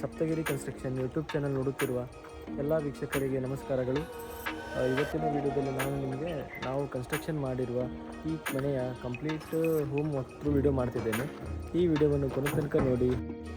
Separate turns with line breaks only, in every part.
Saptagiri construction YouTube channel ನೋಡುತ್ತಿರುವ ಎಲ್ಲ ವೀಕ್ಷಕರಿಗೆ ನಮಸ್ಕಾರಗಳು. ಇವತ್ತಿನ ವಿಡಿಯೋದಲ್ಲಿ ನಾವು ಕನ್ಸ್ಟ್ರಕ್ಷನ್ ಮಾಡಿರುವ ಈ ಮನೆಯ ಕಂಪ್ಲೀಟ್ ಹೋಮ್ ವಾಕ್ಥ್ರೂ ವಿಡಿಯೋ ಮಾಡ್ತಿದ್ದೇನೆ. ಈ ವಿಡಿಯೋವನ್ನು ಕೊನೆ ತನಕ ನೋಡಿ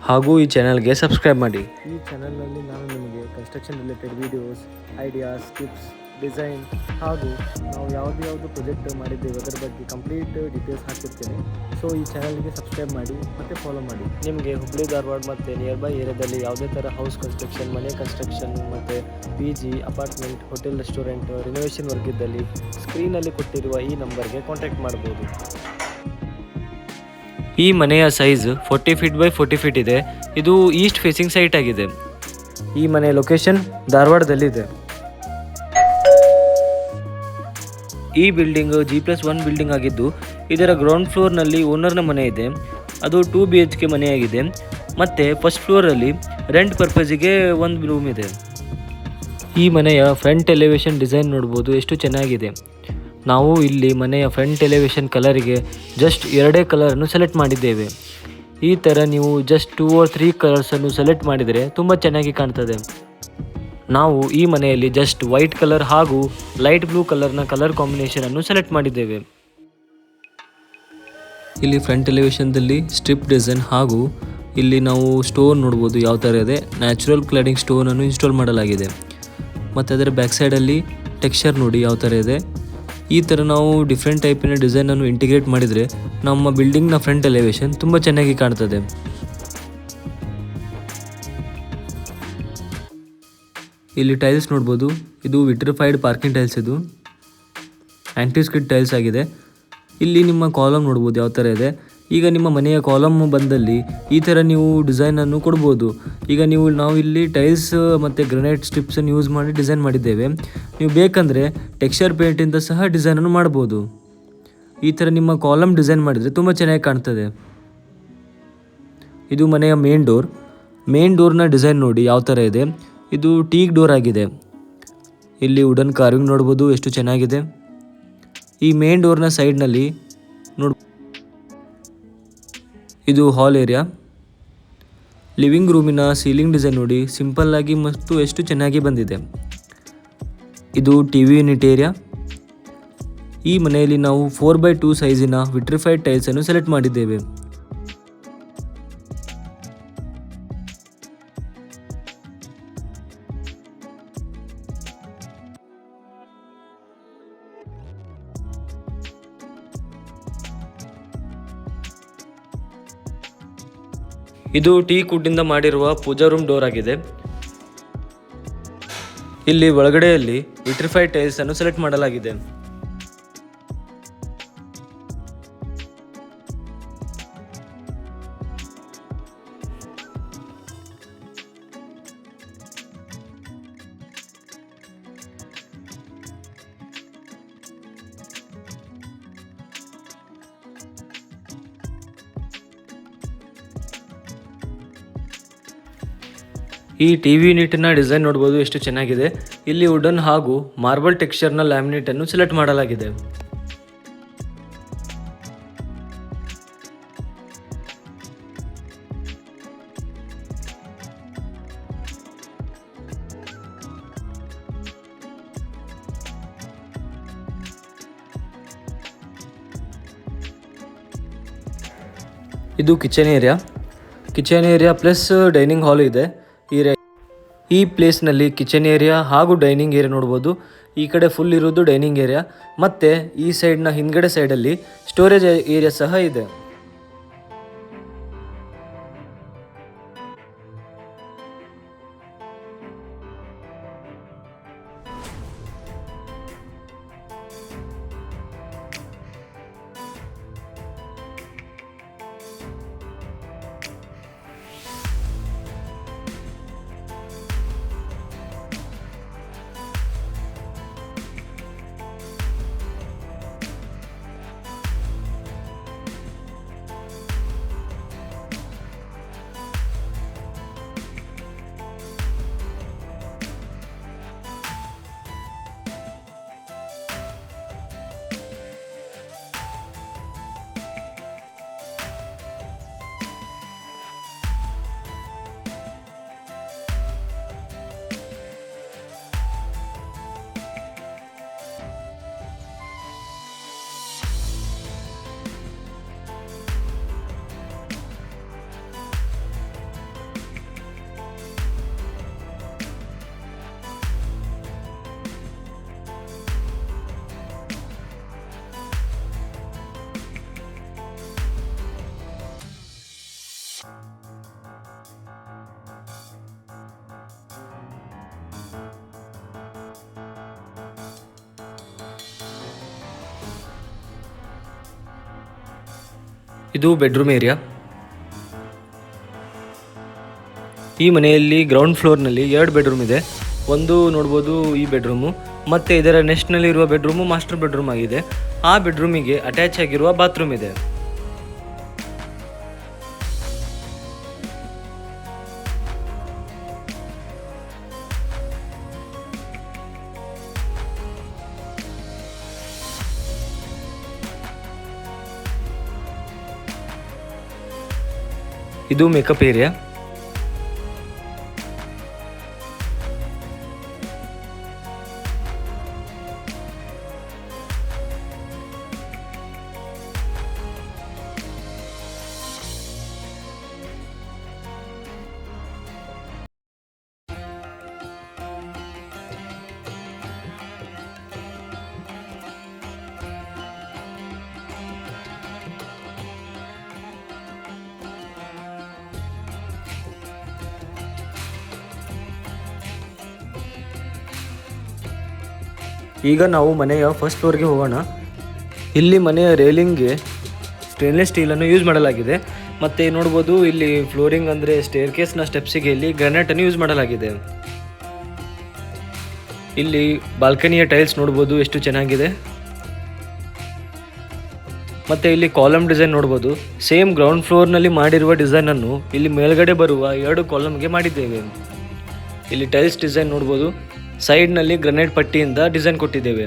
ಹಾಗೂ ಈ ಚಾನಲ್ಗೆ ಸಬ್ಸ್ಕ್ರೈಬ್ ಮಾಡಿ. ಈ ಚಾನಲ್ನಲ್ಲಿ ನಾನು ನಿಮಗೆ construction related videos, ideas, tips, design ಹಾಗೂ ನಾವು ಯಾವುದು ಪ್ರಾಜೆಕ್ಟ್ ಮಾಡಿದ್ದೇವೆ ಅದರ ಬಗ್ಗೆ ಕಂಪ್ಲೀಟ್ ಡೀಟೇಲ್ಸ್ ಹಾಕಿರ್ತೇನೆ. ಸೊ ಈ ಚಾನಲ್ಗೆ ಸಬ್ಸ್ಕ್ರೈಬ್ ಮಾಡಿ ಮತ್ತು ಫಾಲೋ ಮಾಡಿ. ನಿಮಗೆ ಹುಬ್ಬಳ್ಳಿ ಧಾರವಾಡ ಮತ್ತು ನಿಯರ್ ಬೈ ಏರಿಯಾದಲ್ಲಿ ಯಾವುದೇ ಥರ ಹೌಸ್ ಕನ್ಸ್ಟ್ರಕ್ಷನ್, ಮನೆ ಕನ್ಸ್ಟ್ರಕ್ಷನ್ ಮತ್ತು PG, apartment, hotel, restaurant, renovation work ಇದ್ದಲ್ಲಿ ಸ್ಕ್ರೀನಲ್ಲಿ ಕೊಟ್ಟಿರುವ ಈ ನಂಬರ್ಗೆ ಕಾಂಟ್ಯಾಕ್ಟ್ ಮಾಡ್ಬೋದು. ಈ ಮನೆಯ ಸೈಜ್ 40 ಫೀಟ್ ಬೈ 40 ಫೀಟ್ ಇದೆ. ಇದು ಈಸ್ಟ್ ಫೇಸಿಂಗ್ ಸೈಟ್ ಆಗಿದೆ. ಈ ಮನೆಯ ಲೊಕೇಶನ್ ಧಾರವಾಡದಲ್ಲಿದೆ. ಈ ಬಿಲ್ಡಿಂಗ್ G+1 ಬಿಲ್ಡಿಂಗ್ ಆಗಿದ್ದು ಇದರ ಗ್ರೌಂಡ್ ಫ್ಲೋರ್ನಲ್ಲಿ ಓನರ್ನ ಮನೆ ಇದೆ. ಅದು 2 BHK ಮನೆಯಾಗಿದೆ. ಮತ್ತು ಫಸ್ಟ್ ಫ್ಲೋರಲ್ಲಿ ರೆಂಟ್ ಪರ್ಪಸಿಗೆ ಒಂದು ರೂಮ್ ಇದೆ. ಈ ಮನೆಯ ಫ್ರಂಟ್ ಎಲಿವೇಷನ್ ಡಿಸೈನ್ ನೋಡ್ಬೋದು, ಎಷ್ಟು ಚೆನ್ನಾಗಿದೆ. ನಾವು ಇಲ್ಲಿ ಮನೆಯ ಫ್ರಂಟ್ ಎಲಿವೇಷನ್ ಕಲರಿಗೆ ಜಸ್ಟ್ 2 ಕಲರನ್ನು ಸೆಲೆಕ್ಟ್ ಮಾಡಿದ್ದೇವೆ. ಈ ಥರ ನೀವು ಜಸ್ಟ್ 2 or 3 ಕಲರ್ಸನ್ನು ಸೆಲೆಕ್ಟ್ ಮಾಡಿದರೆ ತುಂಬ ಚೆನ್ನಾಗಿ ಕಾಣ್ತದೆ. ನಾವು ಈ ಮನೆಯಲ್ಲಿ ಜಸ್ಟ್ ವೈಟ್ ಕಲರ್ ಹಾಗೂ ಲೈಟ್ ಬ್ಲೂ ಕಲರ್ನ ಕಲರ್ ಕಾಂಬಿನೇಷನನ್ನು ಸೆಲೆಕ್ಟ್ ಮಾಡಿದ್ದೇವೆ. ಇಲ್ಲಿ ಫ್ರಂಟ್ ಎಲಿವೇಷನ್ದಲ್ಲಿ ಸ್ಟ್ರಿಪ್ ಡಿಸೈನ್ ಹಾಗೂ ಇಲ್ಲಿ ನಾವು ಸ್ಟೋನ್ ನೋಡ್ಬೋದು ಯಾವ ಥರ ಇದೆ. ನ್ಯಾಚುರಲ್ ಕ್ಲಾಡಿಂಗ್ ಸ್ಟೋನನ್ನು ಇನ್ಸ್ಟಾಲ್ ಮಾಡಲಾಗಿದೆ. ಮತ್ತು ಅದರ ಬ್ಯಾಕ್ ಸೈಡಲ್ಲಿ ಟೆಕ್ಸ್ಚರ್ ನೋಡಿ ಯಾವ ಥರ ಇದೆ. ಈ ಥರ ನಾವು ಡಿಫ್ರೆಂಟ್ ಟೈಪಿನ ಡಿಸೈನನ್ನು ಇಂಟಿಗ್ರೇಟ್ ಮಾಡಿದರೆ ನಮ್ಮ ಬಿಲ್ಡಿಂಗ್ನ ಫ್ರಂಟ್ ಎಲಿವೇಷನ್ ತುಂಬ ಚೆನ್ನಾಗಿ ಕಾಣ್ತದೆ. ಇಲ್ಲಿ ಟೈಲ್ಸ್ ನೋಡ್ಬೋದು, ಇದು ವಿಟ್ರಿಫೈಡ್ ಪಾರ್ಕಿಂಗ್ ಟೈಲ್ಸ್, ಇದು ಆ್ಯಂಟಿ ಸ್ಕಿಡ್ ಟೈಲ್ಸ್ ಆಗಿದೆ. ಇಲ್ಲಿ ನಿಮ್ಮ ಕಾಲಮ್ ನೋಡ್ಬೋದು ಯಾವ ಥರ ಇದೆ. ಈಗ ನಿಮ್ಮ ಮನೆಯ ಕಾಲಮ್ ಬಂದಲ್ಲಿ ಈ ಥರ ನೀವು ಡಿಸೈನನ್ನು ಕೊಡ್ಬೋದು. ಈಗ ನಾವು ಇಲ್ಲಿ ಟೈಲ್ಸ್ ಮತ್ತು ಗ್ರನೈಟ್ ಸ್ಟ್ರಿಪ್ಸನ್ನು ಯೂಸ್ ಮಾಡಿ ಡಿಸೈನ್ ಮಾಡಿದ್ದೇವೆ. ನೀವು ಬೇಕಂದರೆ ಟೆಕ್ಸ್ಚರ್ ಪೇಂಟಿಂದ ಸಹ ಡಿಸೈನನ್ನು ಮಾಡ್ಬೋದು. ಈ ಥರ ನಿಮ್ಮ ಕಾಲಮ್ ಡಿಸೈನ್ ಮಾಡಿದರೆ ತುಂಬ ಚೆನ್ನಾಗಿ ಕಾಣ್ತದೆ. ಇದು ಮನೆಯ ಮೇನ್ ಡೋರ್ನ ಡಿಸೈನ್ ನೋಡಿ ಯಾವ ಥರ ಇದೆ. ಇದು ಟೀಕ್ ಡೋರ್ ಆಗಿದೆ. ಇಲ್ಲಿ ವುಡನ್ ಕಾರ್ವಿಂಗ್ ನೋಡ್ಬೋದು, ಎಷ್ಟು ಚೆನ್ನಾಗಿದೆ. ಈ ಮೇನ್ ಡೋರ್ನ ಸೈಡ್ನಲ್ಲಿ ಇದು ಹಾಲ್ ಏರಿಯಾ. ಲಿವಿಂಗ್ ರೂಮಿನ ಸೀಲಿಂಗ್ ಡಿಸೈನ್ ನೋಡಿ, ಸಿಂಪಲ್ ಆಗಿ ಮತ್ತು ಎಷ್ಟು ಚೆನ್ನಾಗಿ ಬಂದಿದೆ. ಇದು TV ಯೂನಿಟ್ ಏರಿಯಾ. ಈ ಮನೆಯಲ್ಲಿ ನಾವು 4x2 ಸೈಜಿನ ವಿಟ್ರಿಫೈಡ್ ಟೈಲ್ಸನ್ನು ಸೆಲೆಕ್ಟ್ ಮಾಡಿದ್ದೇವೆ. ಇದು ಟೀಕ್ ವುಡ್ಡಿಂದ ಮಾಡಿರುವ ಪೂಜಾ ರೂಮ್ ಡೋರ್ ಆಗಿದೆ. ಇಲ್ಲಿ ಒಳಗಡೆಯಲ್ಲಿ ವಿಟ್ರಿಫೈಡ್ ಟೈಲ್ಸ್ ಅನ್ನು ಸೆಲೆಕ್ಟ್ ಮಾಡಲಾಗಿದೆ. ಈ TV ಯೂನಿಟ್ನ ಡಿಸೈನ್ ನೋಡ್ಬೋದು, ಎಷ್ಟು ಚೆನ್ನಾಗಿದೆ. ಇಲ್ಲಿ ವುಡನ್ ಹಾಗೂ ಮಾರ್ಬಲ್ ಟೆಕ್ಸ್ಚರ್ನ ಲ್ಯಾಮಿನೇಟನ್ನು ಸೆಲೆಕ್ಟ್ ಮಾಡಲಾಗಿದೆ. ಇದು kitchen area plus dining hall ಇದೆ. ಈ ಪ್ಲೇಸ್ನಲ್ಲಿ ಕಿಚನ್ ಏರಿಯಾ ಹಾಗೂ ಡೈನಿಂಗ್ ಏರಿಯಾ ನೋಡ್ಬೋದು. ಈ ಕಡೆ ಫುಲ್ ಇರೋದು ಡೈನಿಂಗ್ ಏರಿಯಾ, ಮತ್ತು ಈ ಸೈಡ್ನ ಹಿಂದ್ಗಡೆ ಸೈಡಲ್ಲಿ ಸ್ಟೋರೇಜ್ ಏರಿಯಾ ಸಹ ಇದೆ. ಇದು ಬೆಡ್ರೂಮ್ ಏರಿಯಾ. ಈ ಮನೆಯಲ್ಲಿ ಗ್ರೌಂಡ್ ಫ್ಲೋರ್ನಲ್ಲಿ 2 ಬೆಡ್ರೂಮ್ ಇದೆ. ಒಂದು ನೋಡ್ಬೋದು ಈ ಬೆಡ್ರೂಮು, ಮತ್ತು ಇದರ ನೆಕ್ಸ್ಟ್ನಲ್ಲಿ ಇರುವ ಬೆಡ್ರೂಮು ಮಾಸ್ಟರ್ ಬೆಡ್ರೂಮ್ ಆಗಿದೆ. ಆ ಬೆಡ್ರೂಮಿಗೆ ಅಟ್ಯಾಚ್ ಆಗಿರುವ ಬಾತ್ರೂಮ್ ಇದೆ. ಇದು ಮೇಕಪ್ ಏರಿಯಾ. ಈಗ ನಾವು ಮನೆಯ ಫಸ್ಟ್ ಫ್ಲೋರ್ಗೆ ಹೋಗೋಣ. ಇಲ್ಲಿ ಮನೆಯ ರೇಲಿಂಗ್ಗೆ ಸ್ಟೇನ್ಲೆಸ್ ಸ್ಟೀಲನ್ನು ಯೂಸ್ ಮಾಡಲಾಗಿದೆ. ಮತ್ತು ನೋಡ್ಬೋದು ಇಲ್ಲಿ ಫ್ಲೋರಿಂಗ್ ಅಂದರೆ ಸ್ಟೇರ್ ಕೇಸ್ನ ಸ್ಟೆಪ್ಸಿಗೆ ಇಲ್ಲಿ ಗ್ರಾನೈಟನ್ನು ಯೂಸ್ ಮಾಡಲಾಗಿದೆ. ಇಲ್ಲಿ ಬಾಲ್ಕನಿಯ ಟೈಲ್ಸ್ ನೋಡ್ಬೋದು ಎಷ್ಟು ಚೆನ್ನಾಗಿದೆ. ಮತ್ತು ಇಲ್ಲಿ ಕಾಲಮ್ ಡಿಸೈನ್ ನೋಡ್ಬೋದು. ಸೇಮ್ ಗ್ರೌಂಡ್ ಫ್ಲೋರ್ನಲ್ಲಿ ಮಾಡಿರುವ ಡಿಸೈನನ್ನು ಇಲ್ಲಿ ಮೇಲ್ಗಡೆ ಬರುವ 2 ಕಾಲಮ್ಗೆ ಮಾಡಿದ್ದೇವೆ. ಇಲ್ಲಿ ಟೈಲ್ಸ್ ಡಿಸೈನ್ ನೋಡ್ಬೋದು. ಸೈಡ್ನಲ್ಲಿ ಗ್ರನೈಟ್ ಪಟ್ಟಿಯಿಂದ ಡಿಸೈನ್ ಕೊಟ್ಟಿದ್ದೇವೆ.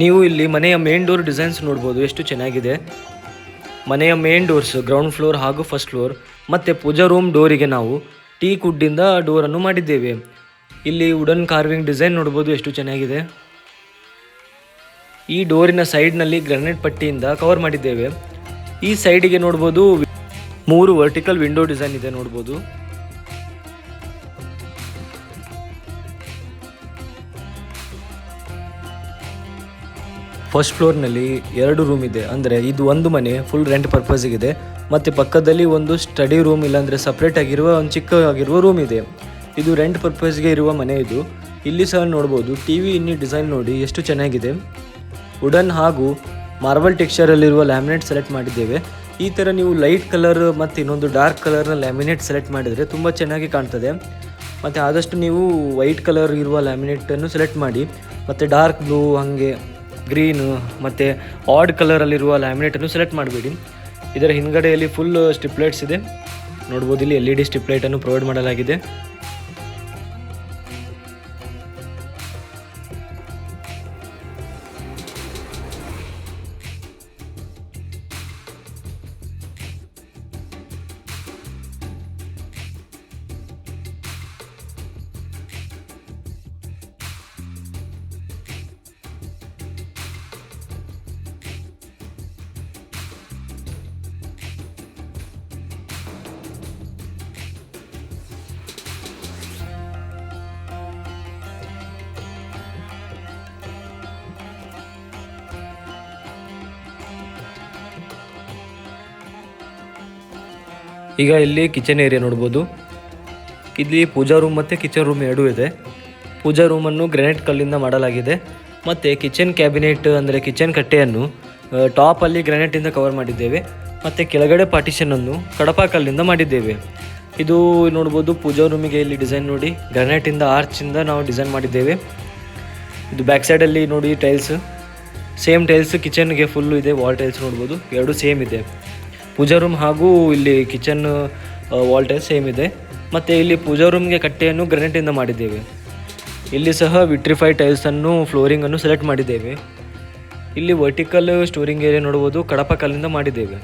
ನೀವು ಇಲ್ಲಿ ಮನೆಯ ಮೇನ್ ಡೋರ್ ಡಿಸೈನ್ಸ್ ನೋಡ್ಬೋದು ಎಷ್ಟು ಚೆನ್ನಾಗಿದೆ. ಮನೆಯ ಮೇನ್ ಡೋರ್ಸ್ ಗ್ರೌಂಡ್ ಫ್ಲೋರ್ ಹಾಗೂ ಫಸ್ಟ್ ಫ್ಲೋರ್. ಮತ್ತು ಪೂಜಾ ರೂಮ್ ಡೋರಿಗೆ ನಾವು ಟೀಕ್ ವುಡ್ಡಿಂದ ಡೋರನ್ನು ಮಾಡಿದ್ದೇವೆ. ಇಲ್ಲಿ ವುಡನ್ ಕಾರ್ವಿಂಗ್ ಡಿಸೈನ್ ನೋಡ್ಬೋದು ಎಷ್ಟು ಚೆನ್ನಾಗಿದೆ. ಈ ಡೋರಿನ ಸೈಡ್ನಲ್ಲಿ ಗ್ರಾನೈಟ್ ಪಟ್ಟಿಯಿಂದ ಕವರ್ ಮಾಡಿದ್ದೇವೆ. ಈ ಸೈಡಿಗೆ ನೋಡ್ಬೋದು 3 ವರ್ಟಿಕಲ್ ವಿಂಡೋ ಡಿಸೈನ್ ಇದೆ ನೋಡ್ಬೋದು. ಫಸ್ಟ್ ಫ್ಲೋರ್ನಲ್ಲಿ 2 ರೂಮ್ ಇದೆ. ಅಂದರೆ ಇದು ಒಂದು ಮನೆ ಫುಲ್ ರೆಂಟ್ ಪರ್ಪಸ್ಗಿದೆ. ಮತ್ತು ಪಕ್ಕದಲ್ಲಿ ಒಂದು ಸ್ಟಡಿ ರೂಮ್ ಇಲ್ಲಾಂದರೆ ಸಪ್ರೇಟ್ ಆಗಿರುವ ಒಂದು ಚಿಕ್ಕವಾಗಿರುವ ರೂಮ್ ಇದೆ. ಇದು ರೆಂಟ್ ಪರ್ಪಸ್ಗೆ ಇರುವ ಮನೆ ಇದು. ಇಲ್ಲಿ ಸಹ ನೋಡ್ಬೋದು ಟಿ ವಿ ಇನ್ನಿ ಡಿಸೈನ್ ನೋಡಿ ಎಷ್ಟು ಚೆನ್ನಾಗಿದೆ. ವುಡನ್ ಹಾಗೂ ಮಾರ್ಬಲ್ ಟೆಕ್ಸ್ಚರಲ್ಲಿರುವ ಲ್ಯಾಮಿನೇಟ್ ಸೆಲೆಕ್ಟ್ ಮಾಡಿದ್ದೇವೆ. ಈ ಥರ ನೀವು ಲೈಟ್ ಕಲರ್ ಮತ್ತು ಇನ್ನೊಂದು ಡಾರ್ಕ್ ಕಲರ್ನ ಲ್ಯಾಮಿನೇಟ್ ಸೆಲೆಕ್ಟ್ ಮಾಡಿದರೆ ತುಂಬ ಚೆನ್ನಾಗಿ ಕಾಣ್ತದೆ. ಮತ್ತು ಆದಷ್ಟು ನೀವು ವೈಟ್ ಕಲರ್ ಇರುವ ಲ್ಯಾಮಿನೇಟನ್ನು ಸೆಲೆಕ್ಟ್ ಮಾಡಿ. ಮತ್ತು ಡಾರ್ಕ್ ಬ್ಲೂ ಹಾಗೆ ಗ್ರೀನು ಮತ್ತು ಆಡ್ ಕಲರಲ್ಲಿರುವ ಲ್ಯಾಮಿನೇಟನ್ನು ಸೆಲೆಕ್ಟ್ ಮಾಡಬೇಡಿ. ಇದರ ಹಿಂದ್ಗಡೆಯಲ್ಲಿ ಫುಲ್ ಸ್ಟ್ರಿಪ್ಲೈಟ್ಸ್ ಇದೆ ನೋಡ್ಬೋದು. ಇಲ್ಲಿ LED ಸ್ಟ್ರಿಪ್ಲೈಟನ್ನು ಪ್ರೊವೈಡ್ ಮಾಡಲಾಗಿದೆ. ಈಗ ಇಲ್ಲಿ ಕಿಚನ್ ಏರಿಯಾ ನೋಡ್ಬೋದು. ಇಲ್ಲಿ ಪೂಜಾ ರೂಮ್ ಮತ್ತು ಕಿಚನ್ ರೂಮ್ ಎರಡೂ ಇದೆ. ಪೂಜಾ ರೂಮನ್ನು ಗ್ರಾನೈಟ್ ಕಲ್ಲಿಂದ ಮಾಡಲಾಗಿದೆ. ಮತ್ತು ಕಿಚನ್ ಕ್ಯಾಬಿನೆಟ್ ಅಂದರೆ ಕಿಚನ್ ಕಟ್ಟೆಯನ್ನು ಟಾಪಲ್ಲಿ ಗ್ರಾನೈಟಿಂದ ಕವರ್ ಮಾಡಿದ್ದೇವೆ. ಮತ್ತು ಕೆಳಗಡೆ ಪಾರ್ಟಿಷನನ್ನು ಕಡಪ ಕಲ್ಲಿಂದ ಮಾಡಿದ್ದೇವೆ. ಇದು ನೋಡ್ಬೋದು ಪೂಜಾ ರೂಮಿಗೆ ಇಲ್ಲಿ ಡಿಸೈನ್ ನೋಡಿ ಗ್ರಾನೈಟಿಂದ ಆರ್ಚಿಂದ ನಾವು ಡಿಸೈನ್ ಮಾಡಿದ್ದೇವೆ. ಇದು ಬ್ಯಾಕ್ ಸೈಡಲ್ಲಿ ನೋಡಿ ಟೈಲ್ಸ್ ಸೇಮ್ ಟೈಲ್ಸ್ ಕಿಚನ್ಗೆ ಫುಲ್ಲು ಇದೆ. ವಾಲ್ ಟೈಲ್ಸ್ ನೋಡ್ಬೋದು ಎರಡೂ ಸೇಮ್ ಇದೆ. ಪೂಜಾ ರೂಮ್ ಹಾಗೂ ಇಲ್ಲಿ ಕಿಚನ್ ವಾಲ್ ಟೈಲ್ಸ್ ಸೇಮ್ ಇದೆ. ಮತ್ತು ಇಲ್ಲಿ ಪೂಜಾ ರೂಮ್ಗೆ ಕಟ್ಟೆಯನ್ನು ಗ್ರಾನೈಟಿಂದ ಮಾಡಿದ್ದೇವೆ. ಇಲ್ಲಿ ಸಹ ವಿಟ್ರಿಫೈ ಟೈಲ್ಸನ್ನು ಫ್ಲೋರಿಂಗನ್ನು ಸೆಲೆಕ್ಟ್ ಮಾಡಿದ್ದೇವೆ. ಇಲ್ಲಿ ವರ್ಟಿಕಲ್ ಸ್ಟೋರಿಂಗ್ ಏರಿಯಾ ನೋಡ್ಬೋದು ಕಡಪ ಕಲ್ಲಿಂದ ಮಾಡಿದ್ದೇವೆ.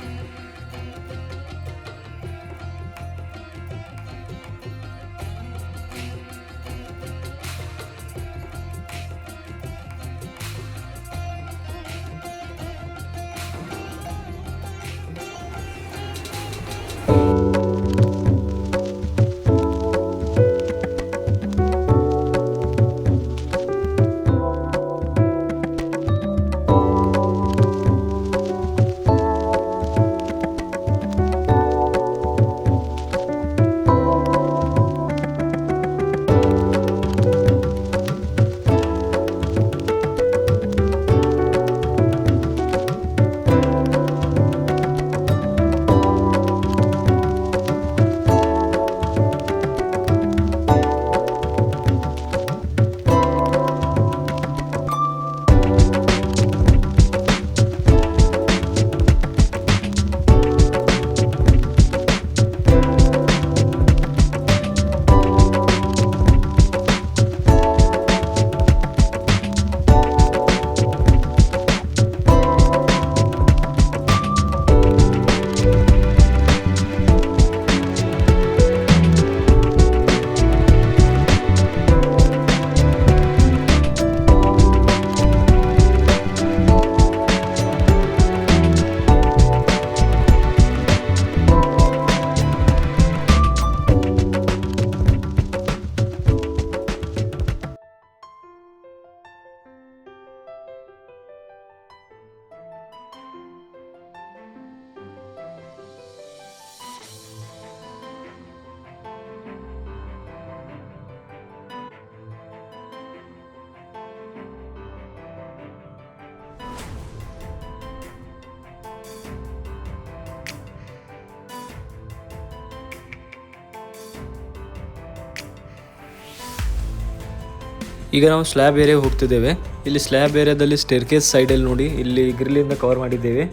ಈಗ ನಾವು ಸ್ಲ್ಯಾಬ್ ಏರಿಯಾಗೆ ಹೋಗ್ತಿದ್ದೇವೆ. ಇಲ್ಲಿ ಸ್ಲ್ಯಾಬ್ ಏರಿಯಾದಲ್ಲಿ ಸ್ಟೇರ್ಕೇಸ್ ಸೈಡಲ್ಲಿ ನೋಡಿ, ಇಲ್ಲಿ ಗ್ರಿಲ್ಲಿಂದ ಕವರ್ ಮಾಡಿದ್ದೇವೆ.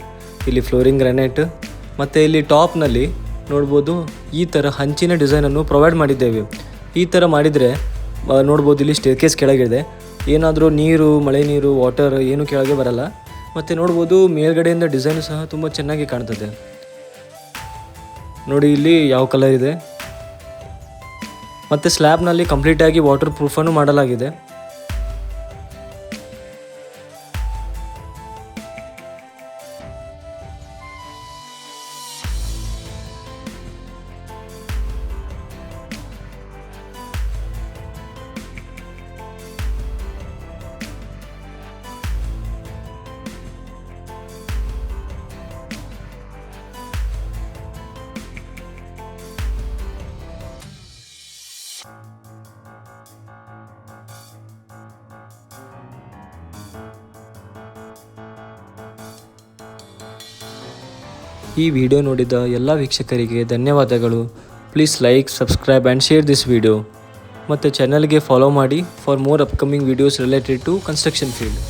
ಇಲ್ಲಿ ಫ್ಲೋರಿಂಗ್ ಗ್ರಾನೈಟ್ ಮತ್ತು ಇಲ್ಲಿ ಟಾಪ್ನಲ್ಲಿ ನೋಡ್ಬೋದು ಈ ಥರ ಹಂಚಿನ ಡಿಸೈನನ್ನು ಪ್ರೊವೈಡ್ ಮಾಡಿದ್ದೇವೆ. ಈ ಥರ ಮಾಡಿದರೆ ನೋಡ್ಬೋದು ಇಲ್ಲಿ ಸ್ಟೇರ್ಕೇಸ್ ಕೆಳಗಿದೆ. ಏನಾದರೂ ನೀರು, ಮಳೆ ನೀರು, ವಾಟರ್ ಏನು ಕೆಳಗೆ ಬರಲ್ಲ. ಮತ್ತು ನೋಡ್ಬೋದು ಮೇಲ್ಗಡೆಯಿಂದ ಡಿಸೈನು ಸಹ ತುಂಬ ಚೆನ್ನಾಗಿ ಕಾಣ್ತದೆ. ನೋಡಿ ಇಲ್ಲಿ ಯಾವ ಕಲರ್ ಇದೆ. ಮತ್ತು ಸ್ಲ್ಯಾಬ್ನಲ್ಲಿ ಕಂಪ್ಲೀಟಾಗಿ ವಾಟರ್ ಪ್ರೂಫನ್ನು ಮಾಡಲಾಗಿದೆ. ಈ ವಿಡಿಯೋ ನೋಡಿದ ಎಲ್ಲ ವೀಕ್ಷಕರಿಗೆ ಧನ್ಯವಾದಗಳು. Please like, subscribe and share this video. ಮತ್ತು ಚಾನಲ್ಗೆ ಫಾಲೋ ಮಾಡಿ for more upcoming videos related to construction field.